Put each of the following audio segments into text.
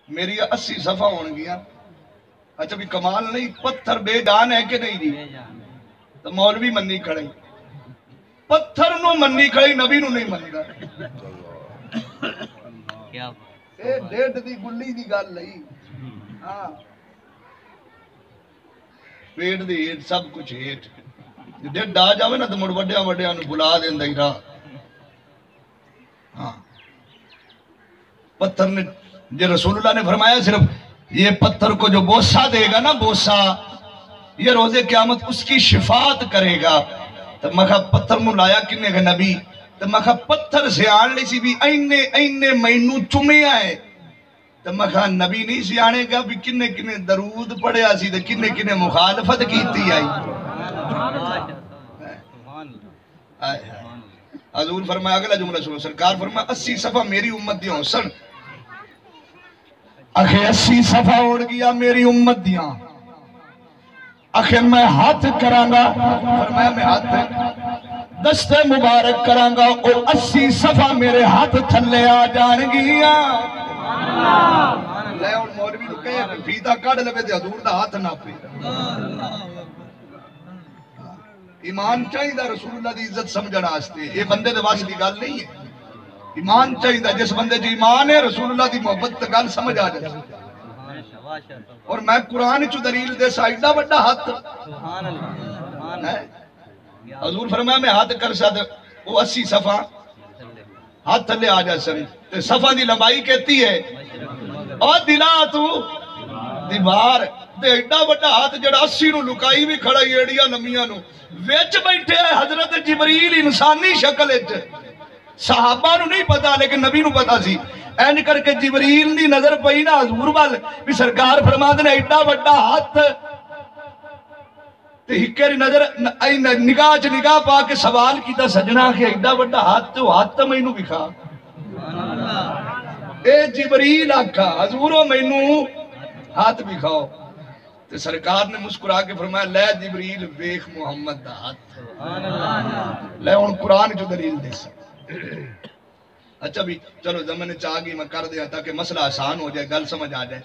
میری 80 صفحہ ہون گیا. اچھا بھی کمال نہیں، پتھر بے جان ہے کہ نہیں جی؟ تو مولوی منی کھڑے، پتھر نو منی کھڑی، نبی نو نہیں منی گا. اے ڈیڈ دی گلی دی گل نہیں. ہاں پیٹ دی ہیٹ سب کچھ ہیٹ. ڈیڈ آ جاوے نا تو مڑ وڈیاں وڈیاں نو بلا دیندا ہی راہ. ہاں پتھر نے جو رسول اللہ نے فرمایا صرف یہ پتھر کو جو بوسہ دے گا نا، بوسہ یہ روز قیامت اس کی شفاعت کرے گا. تو مکھا پتھر مو لایا کنے گا نبی، تو مکھا پتھر سے آن لی سی بھی اینے مینو چمیا ہے. تو مکھا نبی نہیں سی آنے گا بھی کنے کنے درود پڑھیا سی تو کنے کنے مخالفت کیتی آئی. حضور فرمایا اگلا جملہ سنو، سرکار فرمایا 80 صفحہ میری امت دیاں سن. اکھے 80 صفحہ اڑ گیا میری امت دیاں. اکھے میں ہاتھ کرانگا، فرمایا میں ہاتھ دست مبارک کرانگا اور 80 صفحہ میرے ہاتھ تھلے آ جان گیا. لے اور مولوی نو کہے فیتا کڑ لے تے حضور دا ہاتھ نہ پے. ایمان چاہیدہ رسول اللہ دی عزت سمجھنا آستے، یہ بندے دے واسطے گل نہیں ہے. ایمان چاہیدہ جس بندے جو ایمان ہے رسول اللہ دی محبت تے گل سمجھ آ جائے. اور میں قرآن چو دلیل دے سائیدہ بڑا ہاتھ. حضور فرمایا میں ہاتھ کر سا وہ 80 صفحہ ہاتھ تھلے آ جائے سن. صفحہ دی لمبائی کہتی ہے اور دلا تو دیوار دے ایڈا بڑا ہاتھ جڑا 80 نو لکائی بھی کھڑا ایڑیا لمیاں نو ویچ بیٹھے ہے حضرت جبریل انسانی شکل ہے. صحابہ نو نہیں پتا لیکن نبی نو پتا سی. اینج کر کے جبریل دی نظر پئی نا حضور وال بھی سرکار فرما دے ایڈا بڑا ہاتھ تے ہکے نظر نگاہ چ نگاہ پا کے سوال کیتا سجنا کہ ایڈا بڑا ہاتھ تو ہاتھ تے مینوں دکھا. اے جبریل آکھا حضورو مینوں ہاتھ دکھاؤ. تے سرکار نے مسکرا کے فرمایا لے جبریل ویکھ محمد دا ہاتھ. لے ہن قرآن جو دلیل دے سا. اچھا بھی چلو زمانے چاہ گئی میں کر دیا تاکہ مسئلہ آسان ہو جائے گل سمجھ آ جائے.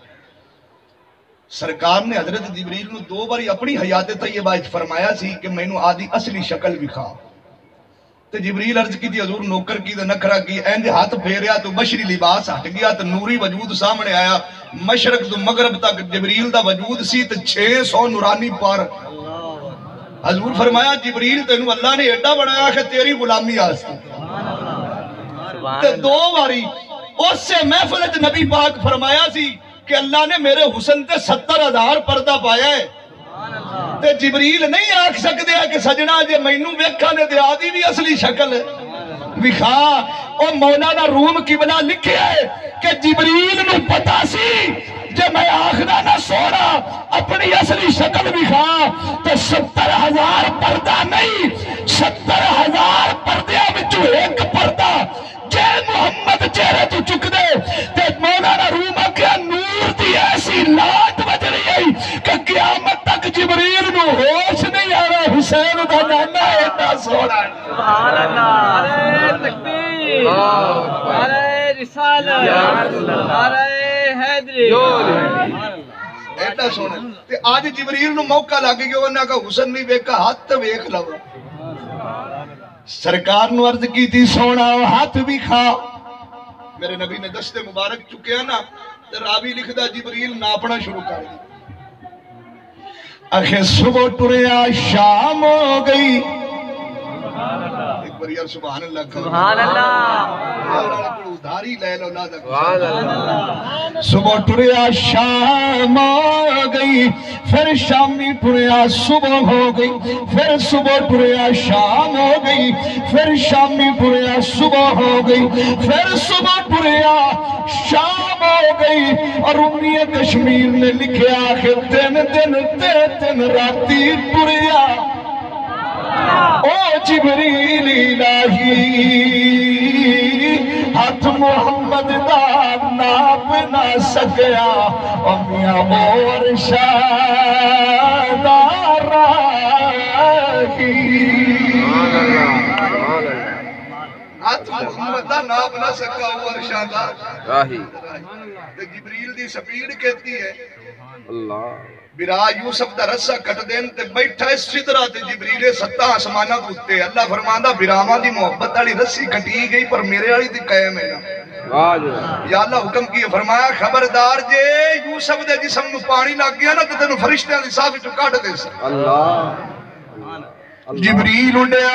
سرکار نے حضرت جبریل نو 2 باری اپنی حیات طیبہ فرمایا سی کہ میں نو آدھی اصلی شکل بکھا. تو جبریل عرض کی تھی حضور نوکر کی تو نکھرا کی اینج ہاتھ پھیریا تو بشری لباس ہٹ گیا تو نوری وجود سامنے آیا. مشرق تو مغرب تک جبریل دا وجود سی تو 600 نورانی پار. حضور فرمایا جبریل تینوں اللہ نے ایڈا بڑھایا کہ تیری غلامی آستی. تو 2 باری اس سے محفلت نبی پاک فرمایا سی کہ اللہ نے میرے حسن تے 70,000 پردہ پایا ہے. تے جبریل نہیں آکھ سکتے ہیں کہ سجنا جے مینوں ویکھا نے تے آدھی بھی اصلی شکل وکھا. اور مولانا روم قبلہ لکھے ہے کہ جبریل نو پتا سی جے میں آخنا نہ سونا اپنی اصلی شکل وکھا تو 70,000 پردہ نہیں 70,000 پردیاں وچوں ایک پردہ جے محمد چہرے تو چک دے. تے مولانا روم کے نور دی ایسی لات بج رہی ہے کہ قیامت تک جبریل نو ہوش نہیں آ رہا. حسین دا نانا ایڈا سونا. سبحان اللہ. نعرہ تکبیر، نعرہ رسالت، نعرہ حیدری. ایڈا سونا. تے آج جبریل نو موقع لگ گیا انہاں کا حسن نہیں ویکھا ہاتھ تے ویکھ لو. سرکار نو عرض کی تھی سونا ہاتھ بھی کھا. میرے نبی نے دستے مبارک چکے ہیں نا تو راوی لکھدا جبریل ناپنا شروع کر دی. اکھے صبح ٹریا شام ہو گئی. ایک بار یار سبحان اللہ کہو. سبحان اللہ. ادھاری لے لو لا. صبح ٹریا شام ہو گئی پھر شامی ٹریا صبح ہو گئی پھر صبح ٹریا شام ہو گئی پھر شامی ٹریا صبح ہو گئی پھر صبح ٹریا شام ہو گئی. اور امی کشمیر نے لکھیا کہ 3 دن تے 3 راتی ٹریا او جبریل الہی ہاتھ محمد دا ناپ نہ سکیا. امیاں اور شادار راہی ہاتھ محمد دا ناپ نہ سکا ہوا ارشادہ راہی جبریل دی سپیڈ کہتی ہے اللہ برا یوسف دا رسا کٹ دین تے بیٹھا ہے سدرہ تے جبریل ستا آسمانہ کتے اللہ فرماندہ براما دی محبت والی رسی کٹی گئی پر میرے والی دی قائم ہے یا اللہ حکم کی فرمایا خبردار جے یوسف دے جسم نو پانی لگ گیا نا تے تینوں فرشتیاں دی صاف وچوں کڈ دے سی اللہ جبریل اڈیا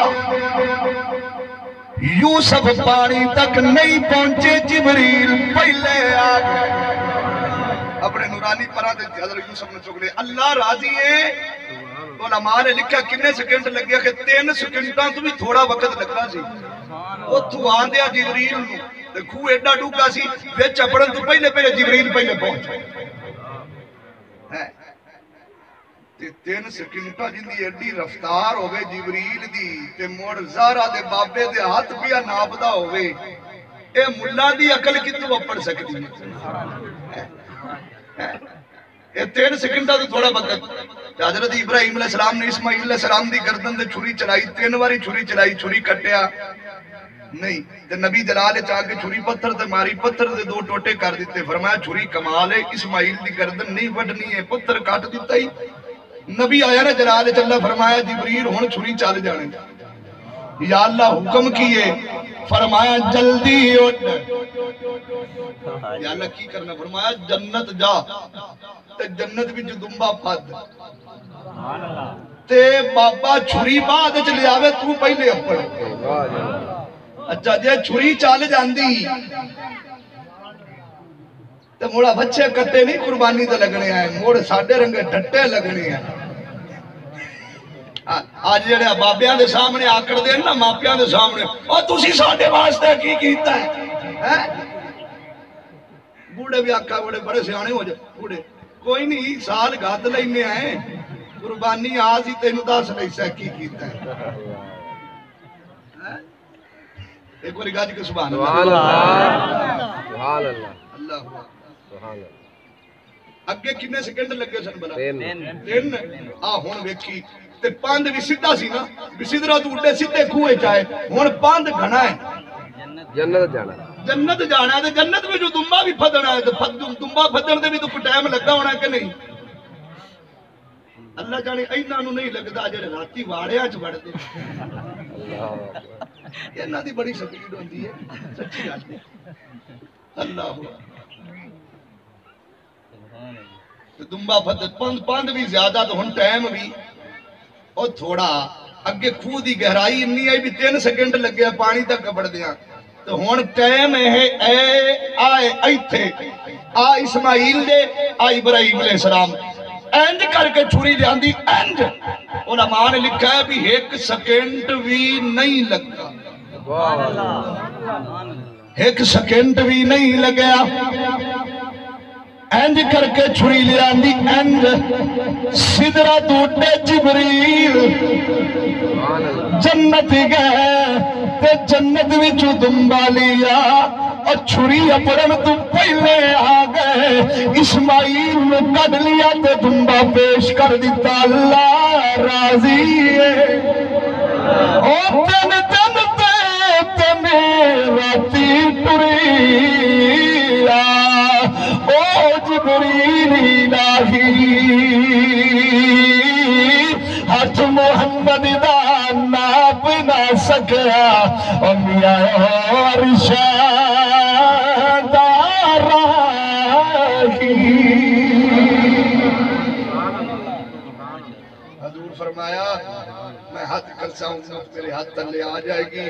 یوسف پانی تک نہیں پہنچے جبریل پہلے آ گئے اپنے نورانی پرا دے حضرت یوسف نے چک لے اللہ راضی ہے علماء نے لکھا کنے سیکنڈ لگ گیا کہ 3 سیکنڈاں تو بھی تھوڑا وقت لگا سی وہ تو آندیا جبریل نو تے خوہ ایڈا ڈوگا سی وچ اپڑن تو پہلے جبریل پہلے پہنچ تے 3 سیکنڈاں جن دی ایڈی رفتار ہوئے جبریل دی تے موڑ زہرا دے بابے دے ہاتھ پیا ناپدا ہوئے اے ملا دی عقل کتوں اپڑ سکتی ہے 3 سیکنڈا تو تھوڑا وقت حضرت ابراہیم علیہ السلام نے اسماعیل علیہ السلام دی گردن دے چھری چلائی 3 باری چھری چلائی چھری کٹیا نہیں تے نبی جلال چاہ کے چھری پتھر تے ماری پتھر دے 2 ٹوٹے کر دیتے فرمایا چھری کمال ہے اسماعیل دی گردن نہیں وڈنی ہے پتھر کاٹ دیتا ہی نبی آیا نا جلال چلہ فرمایا جبریل ہون چھری چال جانے یا اللہ حکم کیے فرمایا جلدی اٹھ یا اللہ کی کرنا فرمایا جنت جا تے جنت بھی جو دنبا پھد تے بابا چھری بعد چلے آوے تو پہلے اپڑ اچھا جے چھری چال جاندی تے موڑا بچے کٹے نہیں قربانی تے لگنے آئے موڑ ساڑھے رنگے ڈھٹے لگنے آئے آج جڑے بابیاں دے سامنے آکڑ دے نا ماپیاں دے سامنے اور تُسی ساڑھے واسطے کی کیتا ہے بوڑے بھی آکھا بڑے سیانے ہو جائے بوڑے کوئی نہیں سال گھات لینے آئے قربانی آج ہی تینو داس نہیں سا کی کیتا ہے ایک باری گاج کے سبحان اللہ اللہ اگے کنے سیکنڈ لگے سن بلا 3 ہون ویکھی تے پاند بھی سیدھا سی نا بھی سدرہ تو اٹھے سیدھے کھوئے چاہے ہون پاند گھنا ہے جنت جانا ہے جنت میں جو دنبا بھی پھدنا ہے دنبا پھدن دے بھی تو ٹائم لگا ہونا ہے کہ نہیں اللہ جانے اینا نو نہیں لگتا جڑے راتی واڑیاں چ بڑھ دے یہ نہ دی بڑی سپیڈ ہوندی ہے سچی گل ہے اللہ دنبا پھدن پاند بھی زیادہ تو ہن ٹائم بھی اور تھوڑا اگے خوہ دی گہرائی انی آئی بھی 3 سیکنڈ لگیا پانی تک کپڑ دیا تو ہون ٹائم ہے اے آئے ایتھے آ اسماعیل دے آ ابراہیم علیہ السلام اینج کر کے چھری جاندی اینج علماء نے لکھا ہے بھی 1 سیکنڈ بھی نہیں لگا 1 سیکنڈ بھی نہیں لگیا اینج کر کے چھری لے آندی اینج سدرہ ٹوٹے جبریل جنت گئے تے جنت وچوں دنبا لیا اور چھری اپڑن تو پہلے آ گئے اسماعیل نے کڈ لیا تے دنبا پیش کر دیتا اللہ راضی ہے او تن تن تے میرا تی ٹری او جبریل الہی ہاتھ محمد دا ناپ نہ سکیا او میاں عرشہ دا راہی حضور فرمایا میں ہاتھ کرسا ہوں میرے ہاتھ تلے آ جائے گی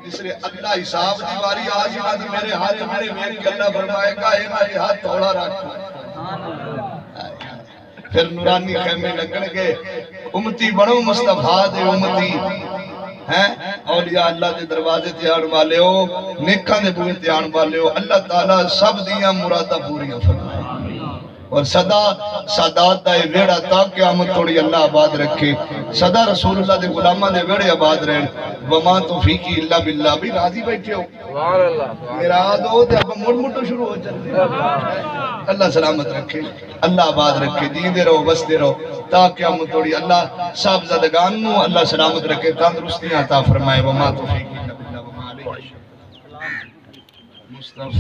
جس نے اللہ حساب دیواری آج ہی میرے ہاتھ میرے میری اللہ فرمائے گا اے میرے ہاتھ تھوڑا رکھو پھر نورانی خیمے لگن کے امتی بڑھو مصطفیٰ دے امتی اولیاء اللہ دے دروازے تیان والے ہو نیکاں دے بوئے تیان والے ہو اللہ تعالیٰ سب دیاں مرادہ پوریاں فرمائے اور صدا سادات دا ویڑا تا قیامت توڑی اللہ آباد رکھے صدا رسول اللہ دے غلامہ دے ویڑے آباد رہن وما توفیقی اللہ باللہ بھی راضی بیٹھے ہو میرا دو دے اب مڑ شروع ہو چلے اللہ سلامت رکھے اللہ آباد رکھے جیندے رہو بستے رہو تا قیامت توڑی اللہ صاحب زدگان نو اللہ سلامت رکھے تندرستیاں عطا فرمائے وما توفیقی اللہ باللہ وما علیہ مصطفیٰ